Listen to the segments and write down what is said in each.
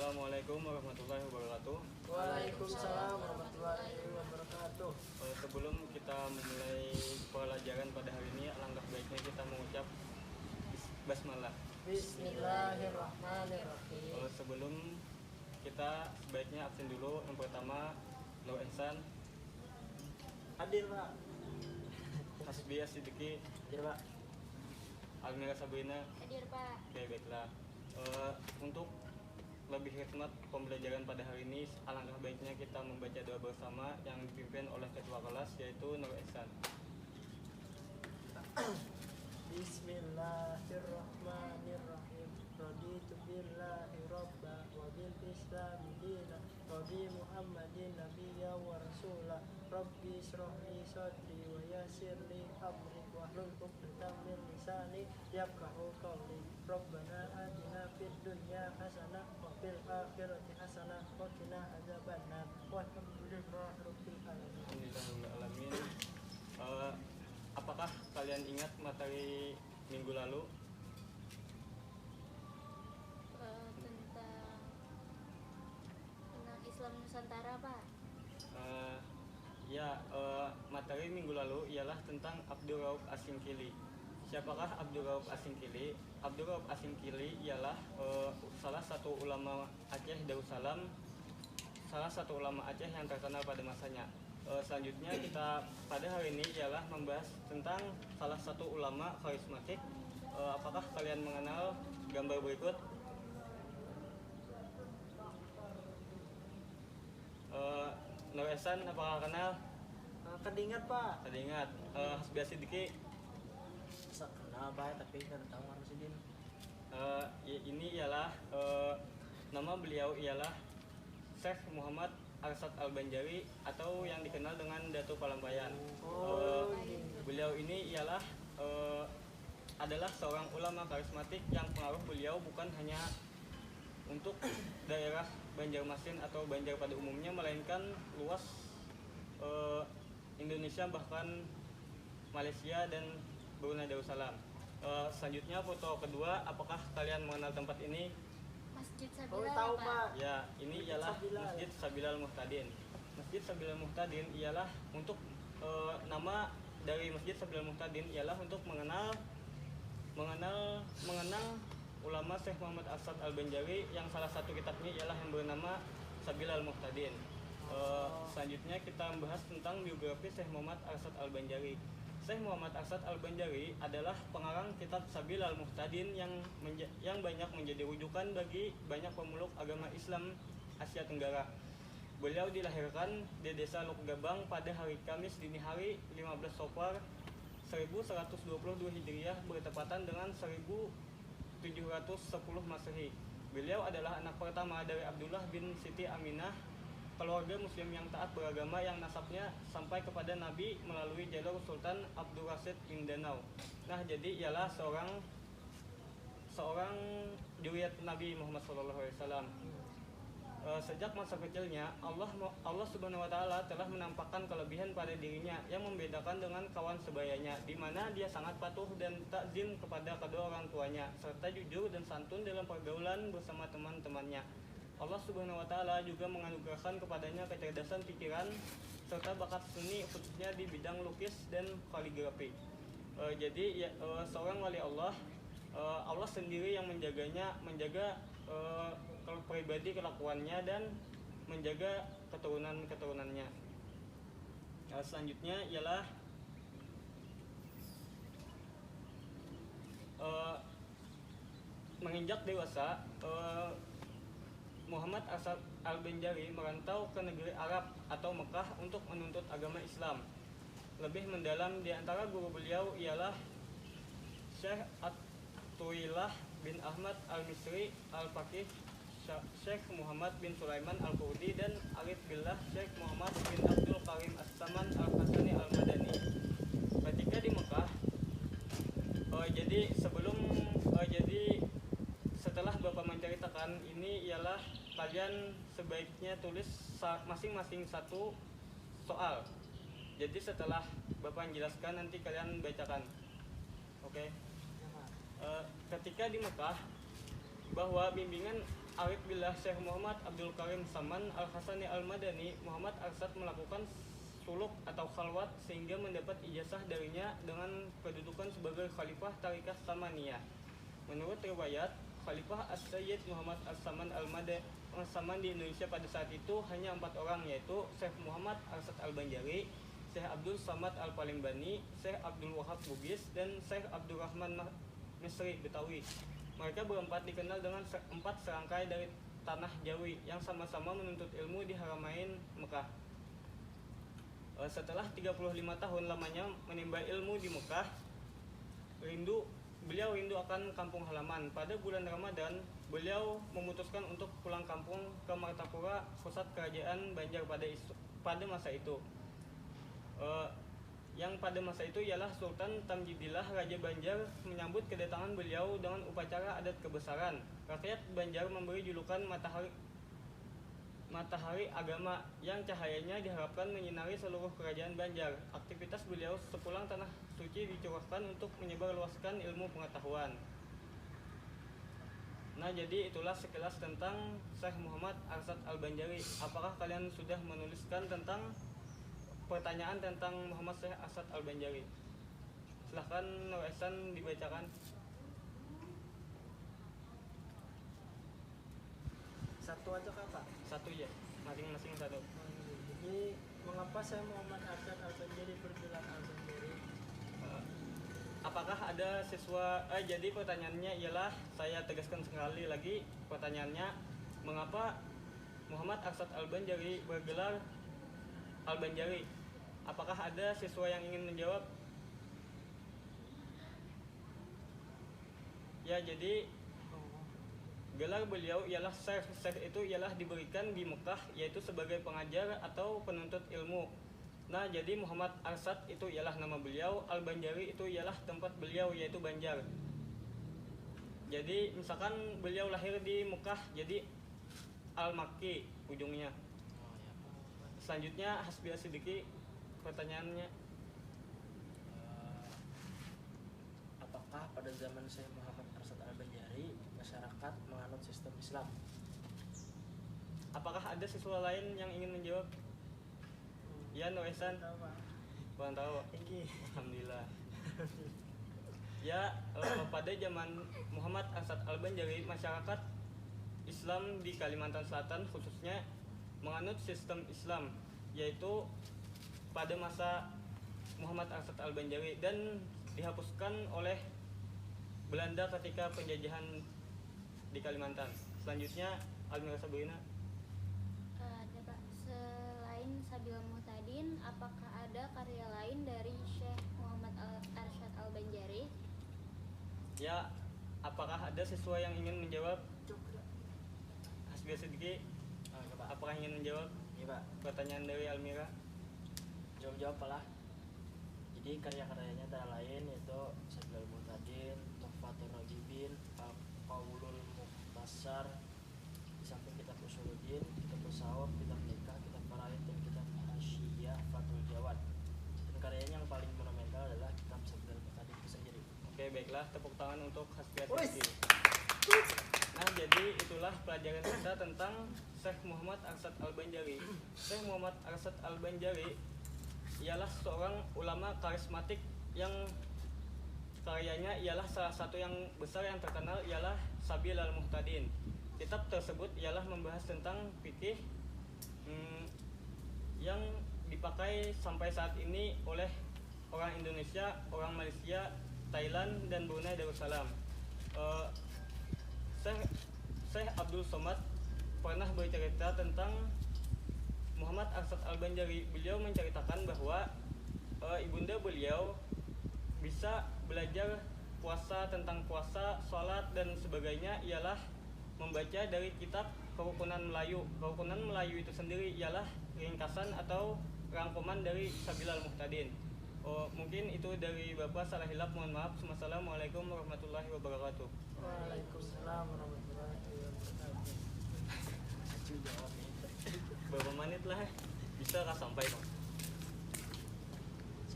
Assalamualaikum warahmatullahi wabarakatuh. Waalaikumsalam warahmatullahi wabarakatuh. Sebelum kita memulai pelajaran pada hari ini, alangkah baiknya kita mengucap basmalah. Bismillahirrahmanirrahim. Sebelum kita sebaiknya absen dulu. Yang pertama, Nur Ihsan, Hadir Pak. Hasbi Sidiki, Hadir Pak. Almira Sabrina. Hadir Pak. Oke, baiklah. Untuk lebih hikmat pembelajaran pada hari ini, alangkah baiknya kita membaca doa bersama yang dipimpin oleh ketua kelas, yaitu Nur Ihsan. Bismillahirrahmanirrahim. Raditu billahi robba wa bil islami dina wa bi muhammadin nabiyya wa rasula. Rabbi israh li sadri wa yassir li amri wahlul 'uqdatam min lisani yafqahu qawli. Rabbana atina fid dunya hasanah wa fil akhirati hasanah wa qina adzabannar. Walhamdulillahi rabbil alamin. Alhamdulillahirrahmanirrahim. Apakah kalian ingat materi minggu lalu? Tentang Islam Nusantara Pak. Materi minggu lalu ialah tentang Abdul Rauf Asingkili. Siapakah Abdul Rauf Asingkili? Abdul Rauf Asingkili ialah salah satu ulama Aceh Darussalam, salah satu ulama Aceh yang terkenal pada masanya. Selanjutnya kita pada hari ini ialah membahas tentang salah satu ulama karismatik. Apakah kalian mengenal gambar berikut? Nur Ihsan, apakah kenal? Kedingat Pak. Tadi ingat. Hasbi Sidiki. Kenal Pak, tapi kan tahu harus izin. Ini ialah nama beliau ialah Syekh Muhammad Arsad Al-Banjari atau yang dikenal dengan Datu Palampayan. Beliau ini ialah adalah seorang ulama karismatik yang pengaruh beliau bukan hanya untuk daerah Banjarmasin atau Banjar pada umumnya, melainkan luas Indonesia, bahkan Malaysia dan Brunei Darussalam. Selanjutnya foto kedua, apakah kalian mengenal tempat ini? Masjid Oh, Sabila tahu Pak. Pak. Ya, ini ialah Sabilal. Masjid Sabilal Muhtadin. Masjid Sabilal Muhtadin ialah untuk nama dari Masjid Sabilal Muhtadin ialah untuk mengenang ulama Syekh Muhammad Arsad Al-Banjari yang salah satu kitabnya ialah yang bernama Sabilal Muhtadin. Selanjutnya kita membahas tentang biografi Syekh Muhammad Arsad Al-Banjari. Syekh Muhammad Arsad Al-Banjari adalah pengarang kitab Sabilal Muhtadin yang banyak menjadi rujukan bagi banyak pemeluk agama Islam Asia Tenggara. Beliau dilahirkan di desa Luk Gabang pada hari Kamis dini hari 15 Safar 1122 Hijriah bertepatan dengan 1710 Masehi. Beliau adalah anak pertama dari Abdullah bin Siti Aminah, keluarga muslim yang taat beragama yang nasabnya sampai kepada Nabi melalui jalur Sultan Abdul Rasid Mindanao. Nah, jadi ialah seorang juriat Nabi Muhammad SAW. Sejak masa kecilnya Allah Subhanahu wa taala telah menampakkan kelebihan pada dirinya yang membedakan dengan kawan sebayanya, di mana dia sangat patuh dan takzim kepada kedua orang tuanya serta jujur dan santun dalam pergaulan bersama teman-temannya. Allah Subhanahu wa taala juga menganugerahkan kepadanya kecerdasan pikiran serta bakat seni khususnya di bidang lukis dan kaligrafi. Seorang wali Allah, Allah sendiri yang menjaga pribadi kelakuannya dan menjaga keturunan-keturunannya. Selanjutnya ialah menginjak dewasa, Muhammad Arsad Al-Banjari merantau ke negeri Arab atau Mekah untuk menuntut agama Islam. Lebih mendalam di antara guru beliau ialah Syekh At-Tuilah bin Ahmad Al-Misri Al-Faqih, Syekh Muhammad bin Sulaiman Al-Qurdi, dan Arif Billah Syekh Muhammad bin Abdul Karim As-Saman Al-Hasani Al-Madani. Ketika di Mekah, setelah Bapak menceritakan ini ialah kalian sebaiknya tulis masing-masing satu soal. Jadi setelah Bapak menjelaskan nanti kalian bacakan. Oke. Ketika di Mekah, bahwa bimbingan Arif Billah Syekh Muhammad Abdul Karim Saman Al-Hasani Al-Madani, Muhammad Arsad melakukan suluk atau khalwat sehingga mendapat ijazah darinya dengan kedudukan sebagai Khalifah Tarikah Samaniyah. Menurut riwayat, Khalifah As-Sayyid Muhammad As-Saman Al-Saman di Indonesia pada saat itu hanya 4 orang, yaitu Syekh Muhammad Arsad Al-Banjari, Syekh Abdul Samad Al-Palembani, Syekh Abdul Wahab Bugis, dan Syekh Abdul Rahman Misri Betawi. Mereka berempat dikenal dengan 4 serangkai dari tanah Jawi yang sama-sama menuntut ilmu di Haramain Mekah. Setelah 35 tahun lamanya menimba ilmu di Mekah, beliau rindu akan kampung halaman. Pada bulan Ramadan, beliau memutuskan untuk pulang kampung ke Martapura, pusat kerajaan Banjar pada masa itu. Yang pada masa itu ialah Sultan Tamjidillah Raja Banjar menyambut kedatangan beliau dengan upacara adat kebesaran. Rakyat Banjar memberi julukan matahari agama yang cahayanya diharapkan menyinari seluruh kerajaan Banjar. Aktivitas beliau sepulang tanah suci dicurahkan untuk menyebarluaskan ilmu pengetahuan. Nah, jadi itulah sekilas tentang Syekh Muhammad Arsad Al-Banjari. Apakah kalian sudah menuliskan tentang pertanyaan tentang Muhammad Syekh Arsad Al-Banjari? Silahkan Nur Ehsan dibacakan. Satu aja kak Pak. Satu ya, masing-masing satu. Jadi mengapa saya Muhammad Arsad Al-Banjari bergelar Al-Banjari? Apakah ada siswa jadi pertanyaannya ialah, saya tegaskan sekali lagi pertanyaannya, mengapa Muhammad Arsad Al-Banjari bergelar Al-Banjari? Apakah ada siswa yang ingin menjawab? Ya, jadi gelar beliau ialah Syekh. Syekh itu ialah diberikan di Mekah, yaitu sebagai pengajar atau penuntut ilmu. Nah, jadi Muhammad Arsad itu ialah nama beliau, Al-Banjari itu ialah tempat beliau, yaitu Banjar. Jadi misalkan beliau lahir di Mekah, jadi Al-Makki ujungnya. Selanjutnya Hasbi Asidiki, pertanyaannya. Apakah pada zaman Syekh Muhammad Arsad Al-Banjari masyarakat menganut sistem Islam? Apakah ada siswa lain yang ingin menjawab? Ya, Nur Ehsan. Tahu Pak. Kurang tahu. Tinggi. Alhamdulillah. Ya, pada zaman Muhammad Arsad Al-Banjari, masyarakat Islam di Kalimantan Selatan khususnya menganut sistem Islam, yaitu pada masa Muhammad Arsad Al-Banjari, dan dihapuskan oleh Belanda ketika penjajahan di Kalimantan. Selanjutnya Almira Sabrina. Ada Pak. Selain Sabilul Muhtadin, apakah ada karya lain dari Syekh Muhammad Arsad Al-Banjari? Ya, apakah ada siswa yang ingin menjawab? Hasbi Siddiqi, apakah ingin menjawab Iya Pak, pertanyaan dari Almira? jawab lah. Jadi karya-karyanya antara lain yaitu Sabilul Muhtadin, Tuhfatur Ragibin, Qaulul Mukhtasar, di samping kitab Usuluddin, kitab Tasawuf, kitab Nikah, kitab Faraid, dan kitab Hasyiyah Fathul Jawad. Dan karyanya yang paling monumental adalah kitab Sabilul Muhtadin itu sendiri. Oke, baiklah, tepuk tangan untuk Hasbi Siddiqi. Nah, jadi itulah pelajaran kita tentang Syekh Muhammad Arsad Al-Banjari. Syekh Muhammad Arsad Al-Banjari ialah seorang ulama karismatik yang karyanya ialah salah satu yang besar yang terkenal ialah Sabil al-Muhtadin. Kitab tersebut ialah membahas tentang fikih yang dipakai sampai saat ini oleh orang Indonesia, orang Malaysia, Thailand, dan Brunei Darussalam. Syekh Abdul Somad pernah bercerita tentang Muhammad Arsad Al-Banjari. Beliau menceritakan bahwa ibunda beliau bisa belajar puasa, tentang puasa, sholat, dan sebagainya ialah membaca dari kitab Kerukunan Melayu. Kerukunan Melayu itu sendiri ialah ringkasan atau rangkuman dari Sabilul Muhtadin. Mungkin itu dari Bapak, salah hilap mohon maaf. Wassalamualaikum warahmatullahi wabarakatuh. Waalaikumsalam warahmatullahi wabarakatuh. Berapa menit lah? Bisa kah sampai Bang?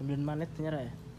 9 menit nyerah ya?